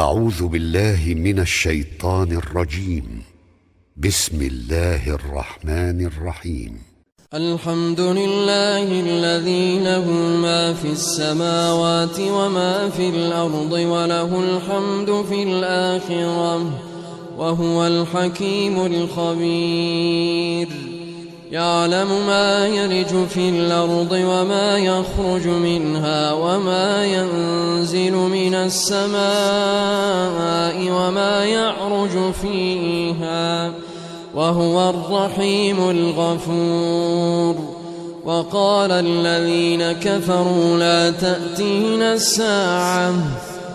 أعوذ بالله من الشيطان الرجيم. بسم الله الرحمن الرحيم. الحمد لله الذي له ما في السماوات وما في الأرض وله الحمد في الآخرة وهو الحكيم الخبير. يعلم ما يلج في الأرض وما يخرج منها وما ينزل من السماء وما يعرج فيها وهو الرحيم الغفور. وقال الذين كفروا لا تأتينا الساعة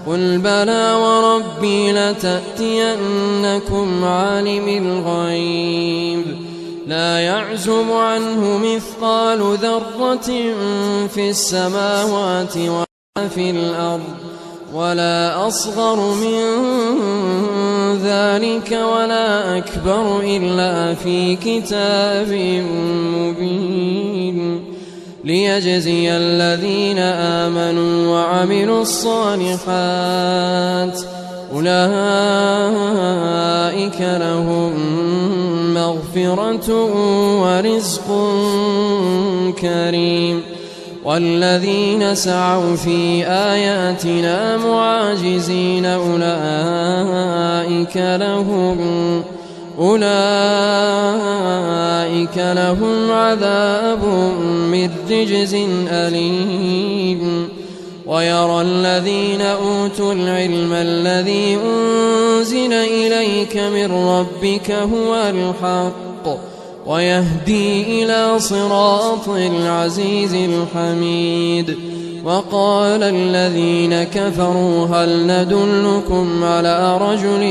قل بلى وربي لتأتينكم عالم الغيب لا يعزب عنه مثقال ذرة في السماوات ولا في الأرض ولا أصغر من ذلك ولا أكبر إلا في كتاب مبين ليجزي الذين آمنوا وعملوا الصالحات أولئك لهم مغفرة ورزق كريم. والذين سعوا في آياتنا معاجزين أولئك لهم عذاب من رجز أليم. ويرى الذين أوتوا العلم الذي أنزل إليك من ربك هو الحق ويهدي إلى صراط العزيز الحميد. وقال الذين كفروا هل ندلكم على رجل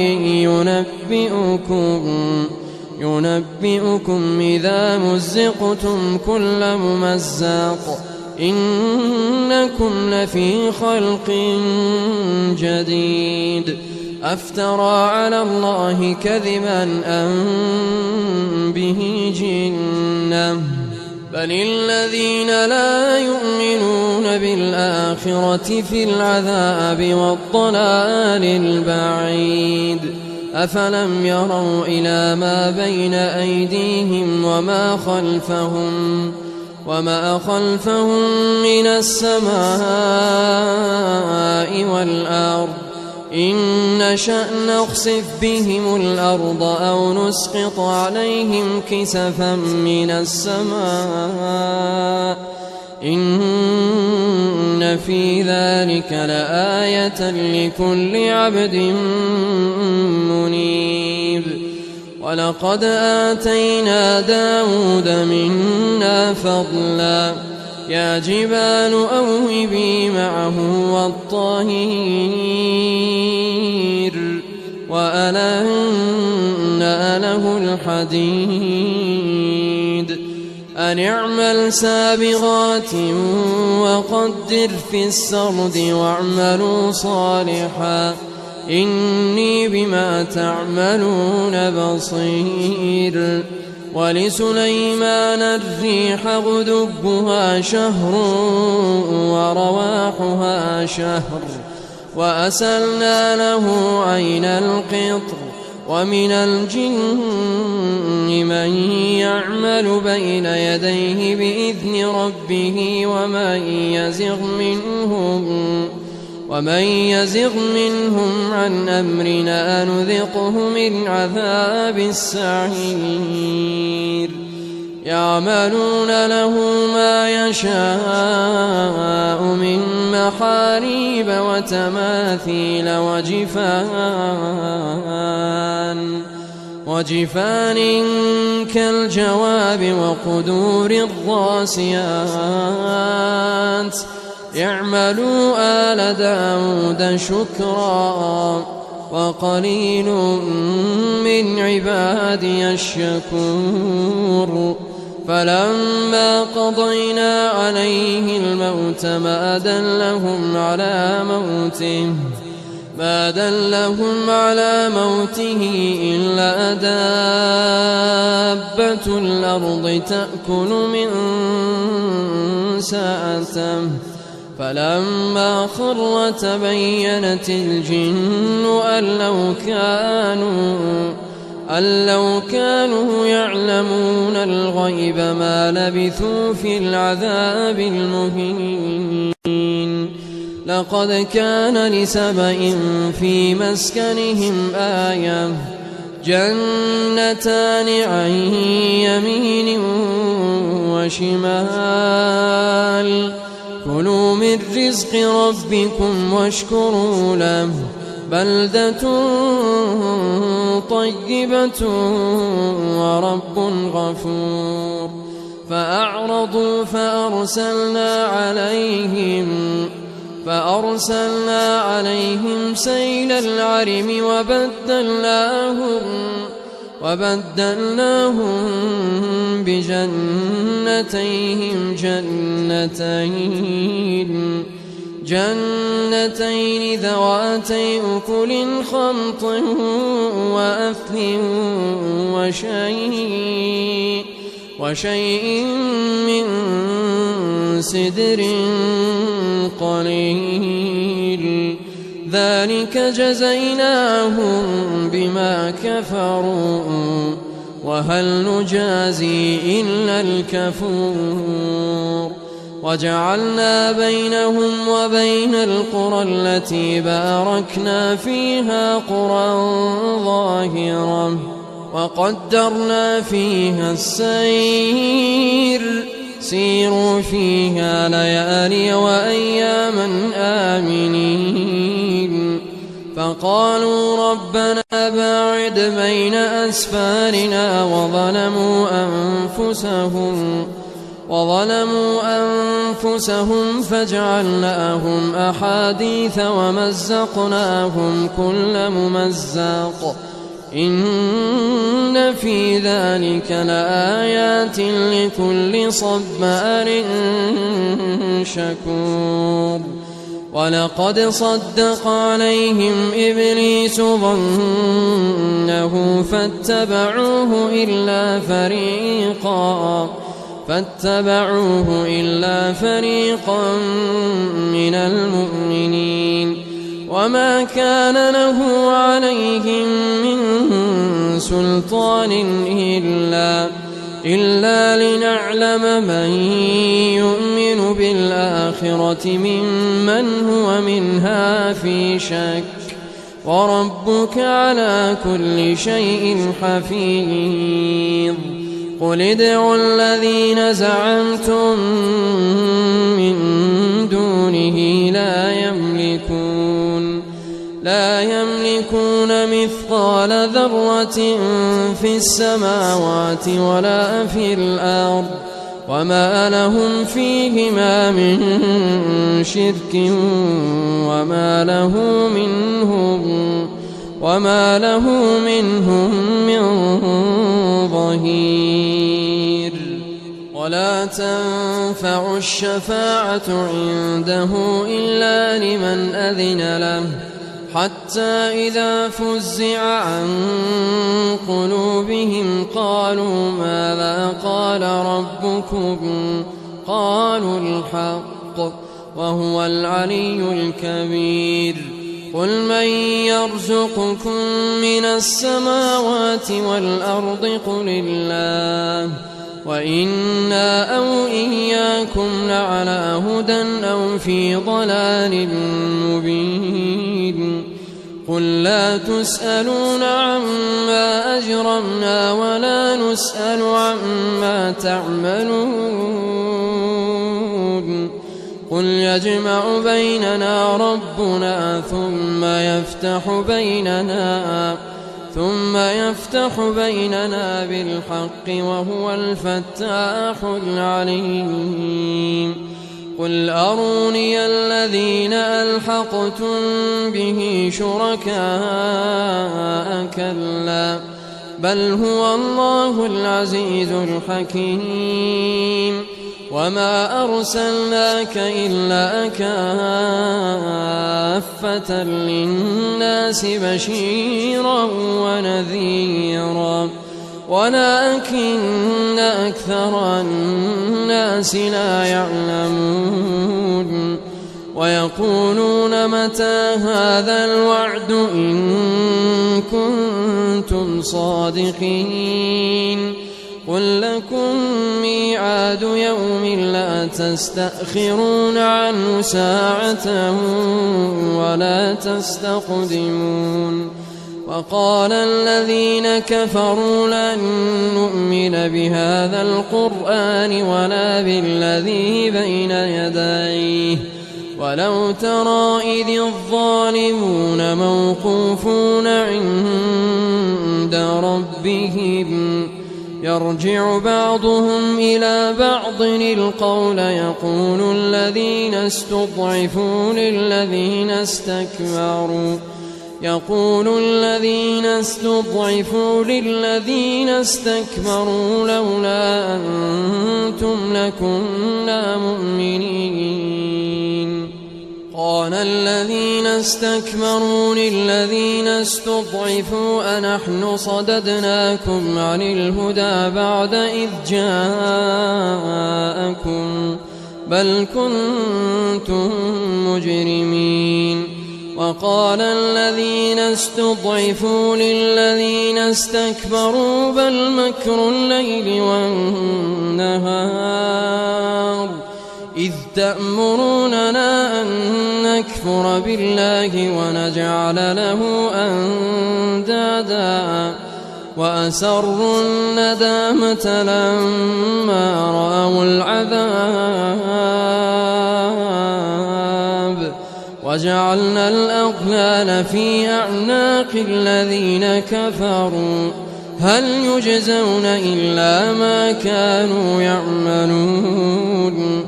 ينبئكم إذا مزقتم كل ممزق إنكم لفي خلق جديد. أفترى على الله كذبا أم به جنة بل الذين لا يؤمنون بالآخرة في العذاب والضلال البعيد. أفلم يروا إلى ما بين أيديهم وما خلفهم من السماء والأرض إن نشأ نخسف بهم الأرض أو نسقط عليهم كسفا من السماء إن في ذلك لآية لكل عبد منيب. ولقد آتينا داود منا فضلا يا جبال أوبي معه والطير وألنا له الحديد أن اعمل سابغات وقدر في السرد واعملوا صالحا إني بما تعملون بصير. ولسليمان الريح غدبها شهر ورواحها شهر وأسلنا له عين القطر. ومن الجن من يعمل بين يديه بإذن ربه ومن يزغ منهم عن أمرنا نذقه من عذاب السعير. يعملون له ما يشاء من محاريب وتماثيل وجفان كالجواب وقدور الراسيات. اعملوا آل داود شكرا وقليل من عبادي الشكور. فلما قضينا عليه الموت ما دلهم على موته إلا دابة الأرض تأكل من سأته فلما خر تبينت الجن أن لو كانوا يعلمون الغيب ما لبثوا في العذاب المهين. لقد كان لسبإ في مسكنهم آية جنتان عن يمين وشمال كلوا من رزق ربكم واشكروا له بلدة طيبة ورب غفور. فأعرضوا فأرسلنا عليهم سيل العرم وبدلناهم بجنتيهم جنتين ذواتي أكل خمط وأثل وشيء من سدر قليل ذلك جزيناهم بما كفروا وهل نجازي إلا الكفور. وجعلنا بينهم وبين القرى التي باركنا فيها قرى ظاهرة وقدرنا فيها السير سيروا فيها ليالي وأياما آمنين. فقالوا ربنا باعد بين أسفارنا وظلموا أنفسهم فجعلناهم أحاديث ومزقناهم كل ممزق إن في ذلك لآيات لكل صبار شكور. ولقد صدق عليهم إبليس ظنه فاتبعوه إلا فريقا من المؤمنين. وما كان له عليهم من سلطان إلا لنعلم من يؤمن بالآخرة ممن هو منها في شك وربك على كل شيء حفيظ. قل ادعوا الذين زعمتم من دونه لا يملكون مثقال ذرة في السماوات ولا في الأرض وما لهم فيهما من شرك وما له منهم من ظهير. ولا تنفع الشفاعة عنده إلا لمن أذن له حتى إذا فزع عن قلوبهم قالوا ماذا قال ربكم قالوا الحق وهو العلي الكبير. قل من يرزقكم من السماوات والأرض قل الله وإنا أو إياكم لعلى هدى أو في ضلال مبين. قل لا تسألون عما أجرمنا ولا نسأل عما تعملون. قل يجمع بيننا ربنا ثم يفتح بيننا بالحق وهو الفتاح العليم. قل أروني الذين ألحقتم به شركاء كلا بل هو الله العزيز الحكيم. وما أرسلناك إلا كافة للناس بشيرا ونذيرا ولكن أكثر الناس لا يعلمون. ويقولون متى هذا الوعد إن كنتم صادقين قل لكم ميعاد يوم لا تستأخرون عنه ساعة ولا تستقدمون وقال الذين كفروا لن نؤمن بهذا القرآن ولا بالذي بين يديه ولو ترى إذ الظالمون موقوفون عند ربهم يرجع بعضهم إلى بعض القول يقول الذين استضعفوا للذين استكبروا لولا أنتم لكنا مؤمنين قال الذين استكبروا للذين استضعفوا أنحن صددناكم عن الهدى بعد إذ جاءكم بل كنتم مجرمين وقال الذين استضعفوا للذين استكبروا بل مكر الليل والنهار إذ تأمروننا أن نكفر بالله ونجعل له أندادا وأسروا الندامة لما رأوا العذاب وجعلنا الأغلال في أعناق الذين كفروا هل يجزون إلا ما كانوا يعملون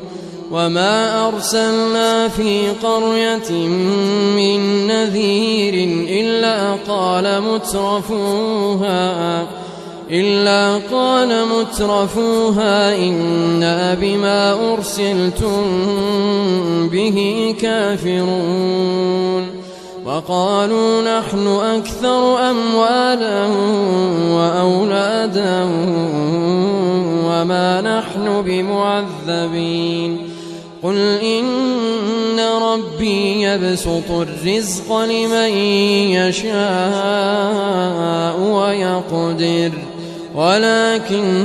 وما أرسلنا في قرية من نذير إلا قال مترفوها إنا بما أرسلتم به كافرون وقالوا نحن أكثر أموالا وأولادا وما نحن بمعذبين قل إن ربي يبسط الرزق لمن يشاء ويقدر ولكن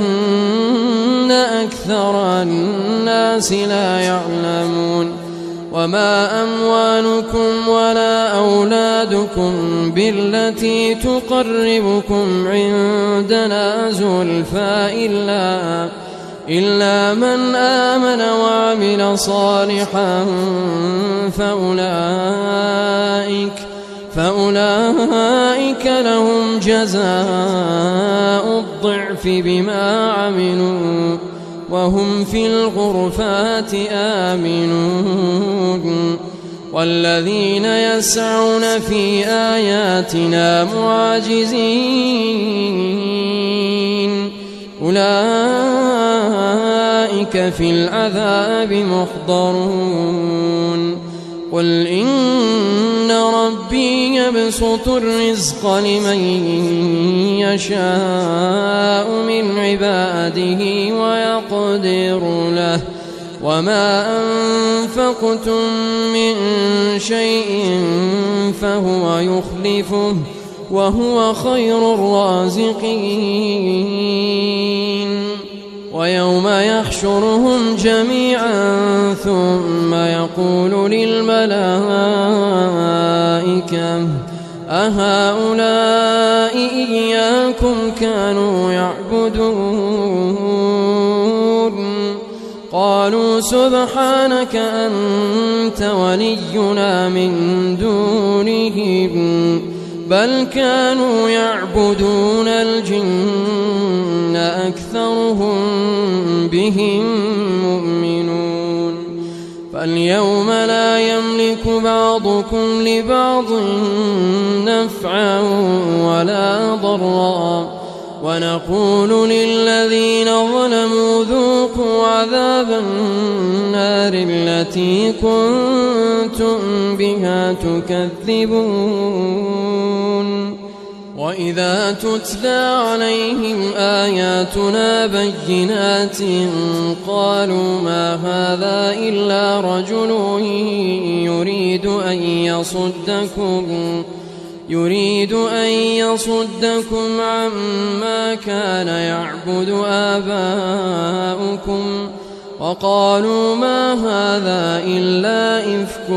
أكثر الناس لا يعلمون وما أموالكم ولا أولادكم بالتي تقربكم عندنا زلفى إلا من آمن وعمل صالحا فأولئك لهم جزاء الضعف بما عملوا وهم في الغرفات آمنون والذين يسعون في آياتنا معاجزين أولئك في العذاب محضرون قل إن ربي يبسط الرزق لمن يشاء من عباده ويقدر له وما أنفقتم من شيء فهو يخلفه وهو خير الرازقين ويوم يحشرهم جميعا ثم يقول للملائكة أهؤلاء إياكم كانوا يعبدون قالوا سبحانك أنت ولينا من دونهم بل كانوا يعبدون الجن أكثرهم بهم مؤمنون فاليوم لا يملك بعضكم لبعض نفعا ولا ضرا ونقول للذين ظلموا ذوقوا عذاب النار التي كنتم بها تكذبون وإذا تتلى عليهم آياتنا بينات قالوا ما هذا إلا رجل يريد أن يصدكم عما كان يعبد آباؤكم وقالوا ما هذا إلا إفك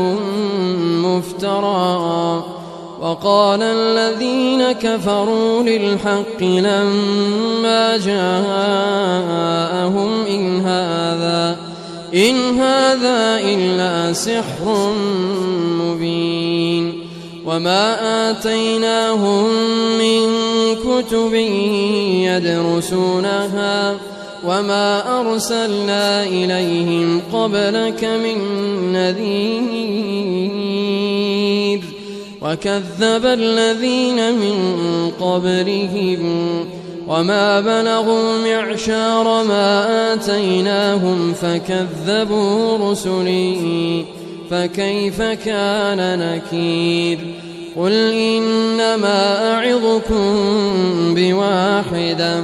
مفترى وقال الذين كفروا للحق لما جاءهم إن هذا إلا سحر مبين وما آتيناهم من كتب يدرسونها وما أرسلنا إليهم قبلك من نذير وكذب الذين من قبلهم وما بلغوا معشار ما آتيناهم فكذبوا رسلي فكيف كان نكير قل إنما أعظكم بواحدة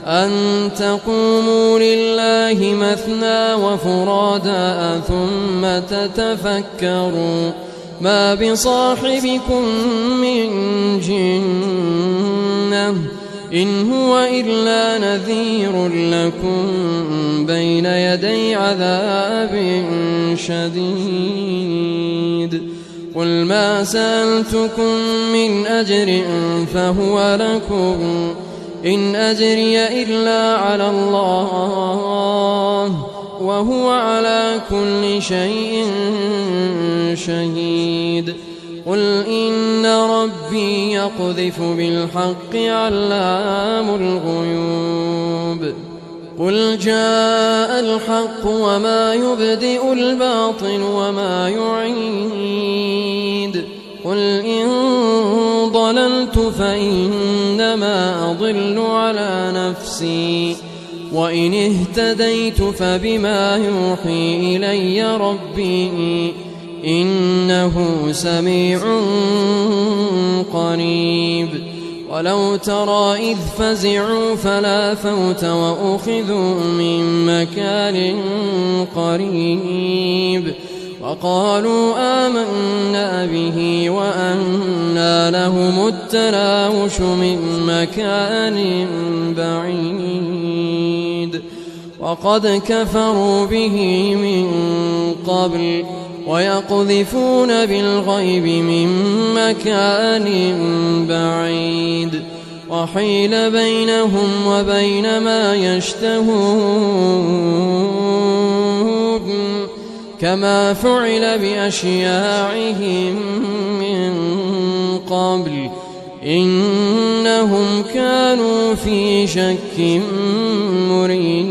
أن تقوموا لله مثنى وفرادا ثم تتفكروا ما بصاحبكم من جنة إن هو إلا نذير لكم بين يدي عذاب شديد قل ما سألتكم من أجر فهو لكم إن أجري إلا على الله وهو على كل شيء شهيد قل إن ربي يقذف بالحق علام الغيوب قل جاء الحق وما يبدئ الباطل وما يعيد قل إن ضللت فإنما أضل على نفسي وإن اهتديت فبما يوحي إلي ربي إنه سميع قريب ولو ترى إذ فزعوا فلا فوت وأخذوا من مكان قريب وقالوا آمنا به وأنى لهم التناوش من مكان بعيد وقد كفروا به من قبل ويقذفون بالغيب من مكان بعيد وحيل بينهم وبين ما يشتهون كما فعل بأشياعهم من قبل إنهم كانوا في شك مريب